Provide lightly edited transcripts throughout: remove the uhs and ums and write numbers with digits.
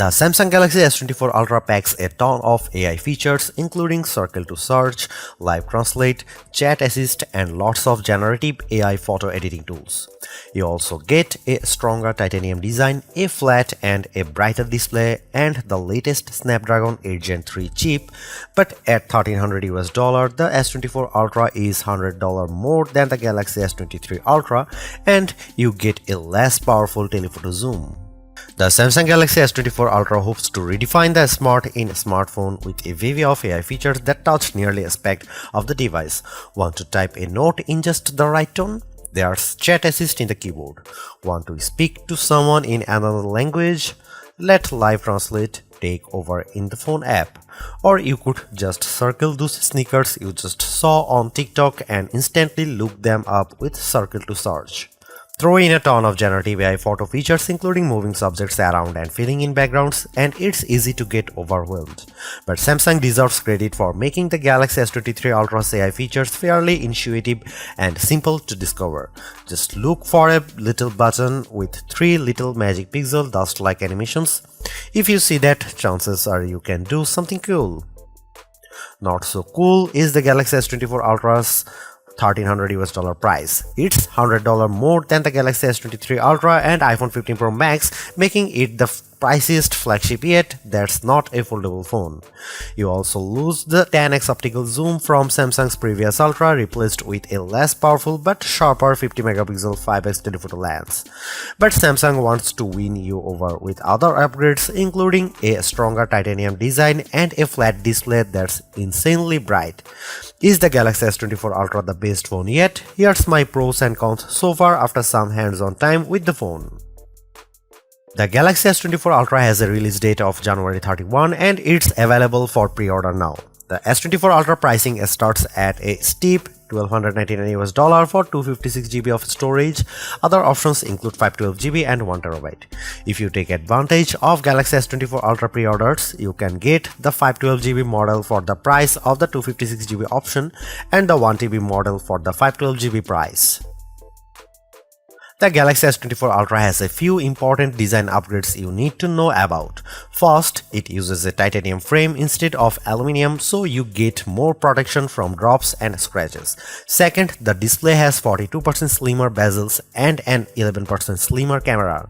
The Samsung Galaxy S24 Ultra packs a ton of AI features including Circle to Search, Live Translate, Chat Assist and lots of generative AI photo editing tools. You also get a stronger titanium design, a flat and a brighter display and the latest Snapdragon 8 Gen 3 chip, but at $1300 US, the S24 Ultra is $100 more than the Galaxy S23 Ultra and you get a less powerful telephoto zoom. The Samsung Galaxy S24 Ultra hopes to redefine the smart in smartphone with a wave of AI features that touch nearly aspect of the device. Want to type a note in just the right tone? There's Chat Assist in the keyboard. Want to speak to someone in another language? Let Live Translate take over in the phone app. Or you could just circle those sneakers you just saw on TikTok and instantly look them up with Circle to Search. Throw in a ton of generative AI photo features including moving subjects around and filling in backgrounds and it's easy to get overwhelmed. But Samsung deserves credit for making the Galaxy S23 Ultra's AI features fairly intuitive and simple to discover. Just look for a little button with 3 little magic pixel dust-like animations. If you see that, chances are you can do something cool. Not so cool is the Galaxy S24 Ultra's $1300 US price. It's $100 more than the Galaxy S23 Ultra and iPhone 15 Pro Max, making it the priciest flagship yet that's not a foldable phone. You also lose the 10x optical zoom from Samsung's previous Ultra, replaced with a less powerful but sharper 50 megapixel 5x telephoto lens. But Samsung wants to win you over with other upgrades including a stronger titanium design and a flat display that's insanely bright. Is the Galaxy S24 Ultra the best phone yet? Here's my pros and cons so far after some hands-on time with the phone. The Galaxy S24 Ultra has a release date of January 31 and it's available for pre-order now. The S24 Ultra pricing starts at a steep $1,299 US for 256 GB of storage. Other options include 512 GB and 1 TB. If you take advantage of Galaxy S24 Ultra pre-orders, you can get the 512 GB model for the price of the 256 GB option and the 1 TB model for the 512 GB price. The Galaxy S24 Ultra has a few important design upgrades you need to know about. First, it uses a titanium frame instead of aluminum, so you get more protection from drops and scratches. Second, the display has 42% slimmer bezels and an 11% slimmer camera.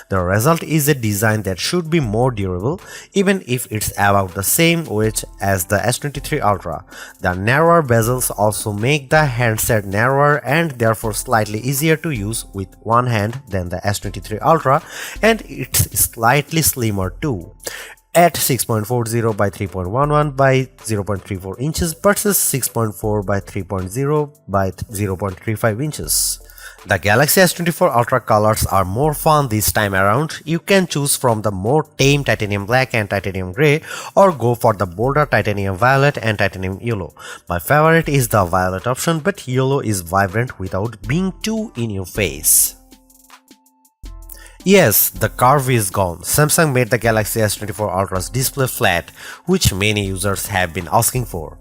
The result is a design that should be more durable, even if it's about the same weight as the S23 Ultra. The narrower bezels also make the handset narrower and therefore slightly easier to use with one hand than the S23 Ultra, and it's slightly slimmer too, at 6.40 by 3.11 by 0.34 inches versus 6.4 by 3.0 by 0.35 inches. The Galaxy S24 Ultra colors are more fun this time around. You can choose from the more tame titanium black and titanium grey or go for the bolder titanium violet and titanium yellow. My favorite is the violet option, but yellow is vibrant without being too in your face. Yes, the curve is gone. Samsung made the Galaxy S24 Ultra's display flat, which many users have been asking for.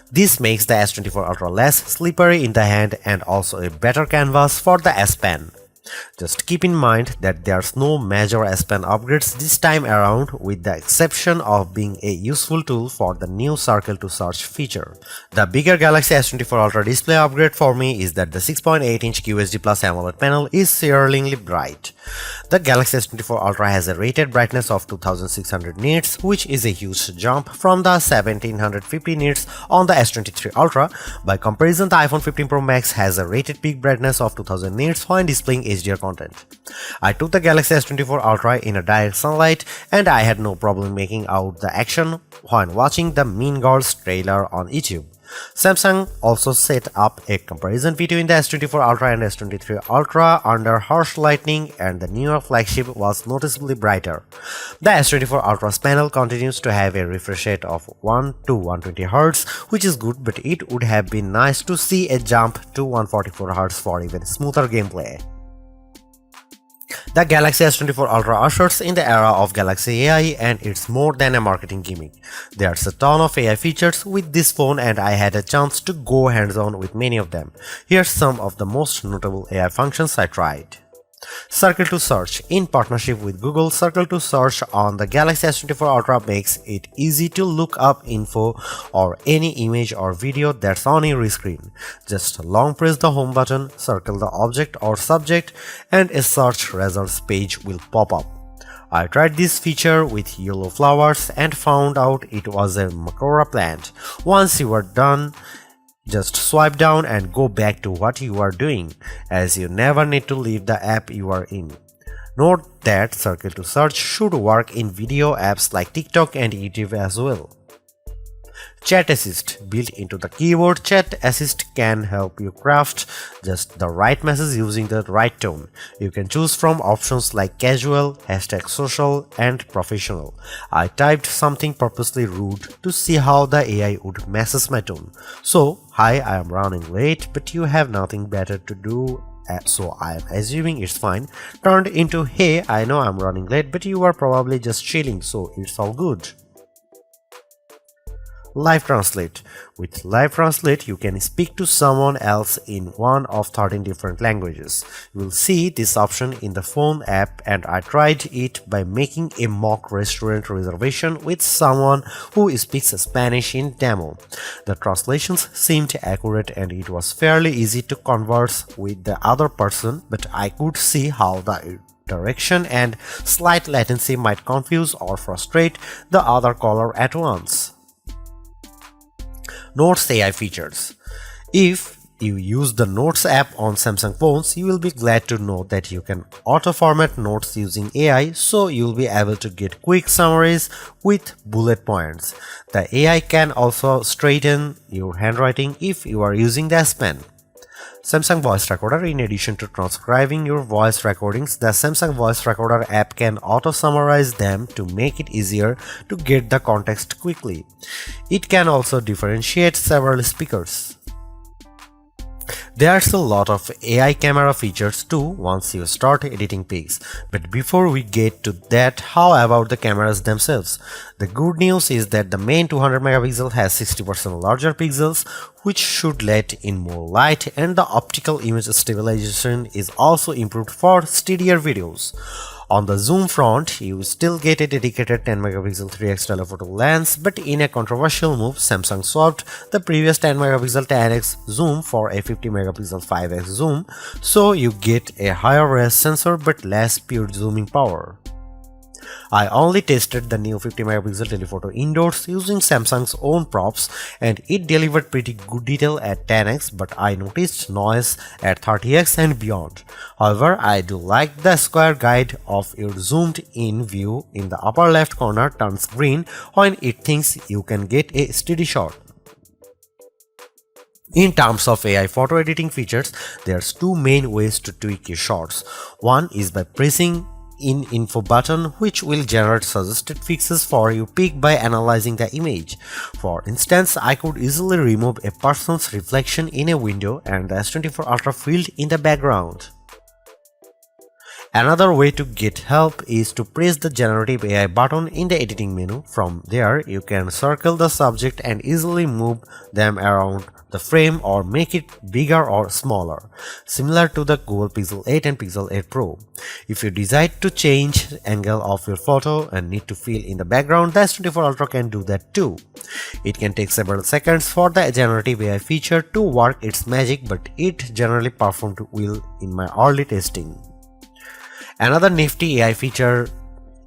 This makes the S24 Ultra less slippery in the hand and also a better canvas for the S Pen. Just keep in mind that there's no major S Pen upgrades this time around, with the exception of being a useful tool for the new Circle to Search feature. The bigger Galaxy S24 Ultra display upgrade for me is that the 6.8-inch QHD Plus AMOLED panel is searingly bright. The Galaxy S24 Ultra has a rated brightness of 2600 nits, which is a huge jump from the 1750 nits on the S23 Ultra. By comparison, the iPhone 15 Pro Max has a rated peak brightness of 2000 nits when displaying HDR content. I took the Galaxy S24 Ultra in a direct sunlight and I had no problem making out the action when watching the Mean Girls trailer on YouTube. Samsung also set up a comparison video in the S24 Ultra and S23 Ultra under harsh lighting, and the newer flagship was noticeably brighter. The S24 Ultra's panel continues to have a refresh rate of 1 to 120 Hz, which is good, but it would have been nice to see a jump to 144 Hz for even smoother gameplay. The Galaxy S24 Ultra ushers in the era of Galaxy AI, and it's more than a marketing gimmick. There's a ton of AI features with this phone and I had a chance to go hands-on with many of them. Here's some of the most notable AI functions I tried. Circle to Search. In partnership with Google, Circle to Search on the Galaxy S24 Ultra makes it easy to look up info or any image or video that's on your screen. Just long press the home button, circle the object or subject, and a search results page will pop up. I tried this feature with yellow flowers and found out it was a macora plant. Once you are done, just swipe down and go back to what you are doing, as you never need to leave the app you are in. Note that Circle to Search should work in video apps like TikTok and YouTube as well. Chat Assist. Built into the keyboard, Chat Assist can help you craft just the right message using the right tone. You can choose from options like casual, #social, and professional. I typed something purposely rude to see how the AI would message my tone. So, hi, I am running late, but you have nothing better to do, so I am assuming it's fine, turned into, hey, I know I'm running late, but you are probably just chilling, so it's all good. Live Translate. With Live Translate, you can speak to someone else in one of 13 different languages. You will see this option in the phone app, and I tried it by making a mock restaurant reservation with someone who speaks Spanish in demo. The translations seemed accurate and it was fairly easy to converse with the other person, but I could see how the direction and slight latency might confuse or frustrate the other caller at once. Notes AI features. If you use the Notes app on Samsung phones, you will be glad to know that you can auto-format notes using AI, so you'll be able to get quick summaries with bullet points. The AI can also straighten your handwriting if you are using the S Pen. Samsung Voice Recorder. In addition to transcribing your voice recordings, the Samsung Voice Recorder app can auto-summarize them to make it easier to get the context quickly. It can also differentiate several speakers. There's a lot of AI camera features too once you start editing pics, but before we get to that, how about the cameras themselves? The good news is that the main 200 megapixel has 60% larger pixels, which should let in more light, and the optical image stabilization is also improved for steadier videos. On the zoom front, you still get a dedicated 10 megapixel 3x telephoto lens, but in a controversial move, Samsung swapped the previous 10 megapixel 10x zoom for a 50 megapixel 5x zoom, so you get a higher res sensor but less pure zooming power. I only tested the new 50 megapixel telephoto indoors using Samsung's own props, and it delivered pretty good detail at 10x, but I noticed noise at 30x and beyond. However, I do like the square guide of your zoomed in view in the upper left corner turns green when it thinks you can get a steady shot. In terms of AI photo editing features, there's two main ways to tweak your shots. One is by pressing in info button, which will generate suggested fixes for your pic by analyzing the image. For instance, I could easily remove a person's reflection in a window and the S24 Ultra field in the background. Another way to get help is to press the generative AI button in the editing menu. From there, you can circle the subject and easily move them around the frame or make it bigger or smaller, similar to the Google Pixel 8 and Pixel 8 Pro. If you decide to change the angle of your photo and need to fill in the background, the S24 Ultra can do that too. It can take several seconds for the generative AI feature to work its magic, but it generally performed well in my early testing. Another nifty AI feature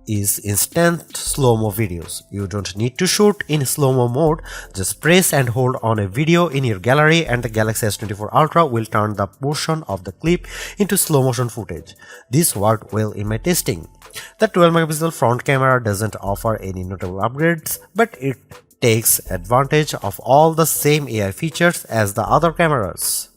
is instant slow-mo videos. You don't need to shoot in slow-mo mode, just press and hold on a video in your gallery and the Galaxy S24 Ultra will turn the portion of the clip into slow-motion footage. This worked well in my testing. The 12 megapixel front camera doesn't offer any notable upgrades, but it takes advantage of all the same AI features as the other cameras.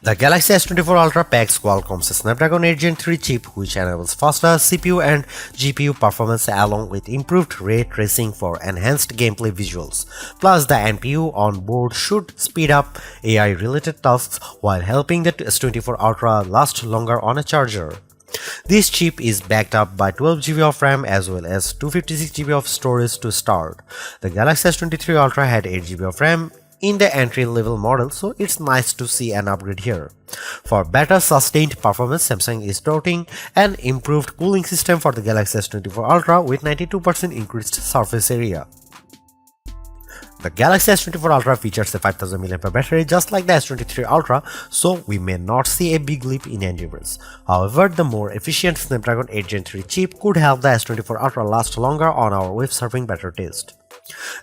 The Galaxy S24 Ultra packs Qualcomm's Snapdragon 8 Gen 3 chip, which enables faster CPU and GPU performance along with improved ray tracing for enhanced gameplay visuals. Plus, the NPU on board should speed up AI-related tasks while helping the S24 Ultra last longer on a charger. This chip is backed up by 12GB of RAM as well as 256GB of storage to start. The Galaxy S23 Ultra had 8GB of RAM in the entry-level model, so it's nice to see an upgrade here. For better sustained performance, Samsung is touting an improved cooling system for the Galaxy S24 Ultra with 92% increased surface area. The Galaxy S24 Ultra features a 5000 mAh battery just like the S23 Ultra, so we may not see a big leap in endurance. However, the more efficient Snapdragon 8 Gen 3 chip could help the S24 Ultra last longer on our web surfing beta test.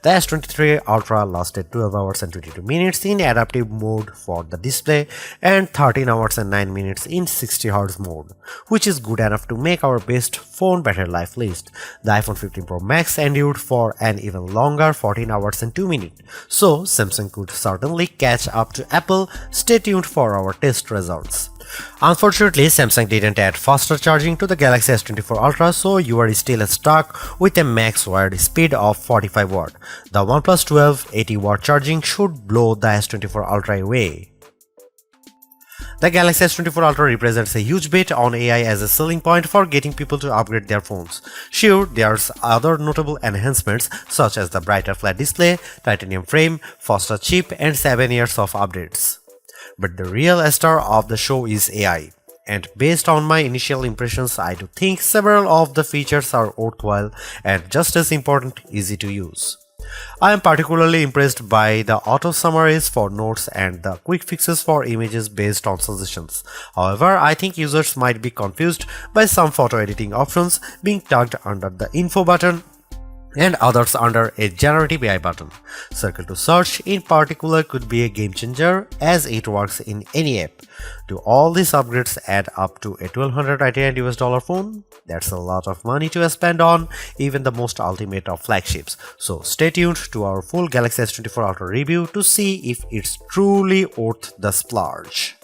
The S23 Ultra lasted 12 hours and 22 minutes in adaptive mode for the display and 13 hours and 9 minutes in 60Hz mode, which is good enough to make our best phone battery life list. The iPhone 15 Pro Max endured for an even longer 14 hours and 2 minutes, so Samsung could certainly catch up to Apple. Stay tuned for our test results. Unfortunately, Samsung didn't add faster charging to the Galaxy S24 Ultra, so you are still stuck with a max wired speed of 45 watt. The OnePlus 12 80-watt charging should blow the S24 Ultra away. The Galaxy S24 Ultra represents a huge bet on AI as a selling point for getting people to upgrade their phones. Sure, there's other notable enhancements such as the brighter flat display, titanium frame, faster chip, and 7 years of updates. But the real star of the show is AI, and based on my initial impressions, I do think several of the features are worthwhile and just as important, easy to use. I am particularly impressed by the auto summaries for notes and the quick fixes for images based on suggestions. However, I think users might be confused by some photo editing options being tucked under the info button and others under a generative AI button. Circle to search in particular could be a game changer as it works in any app. Do all these upgrades add up to a $1,299 phone? That's a lot of money to spend on even the most ultimate of flagships. So stay tuned to our full Galaxy S24 Ultra review to see if it's truly worth the splurge.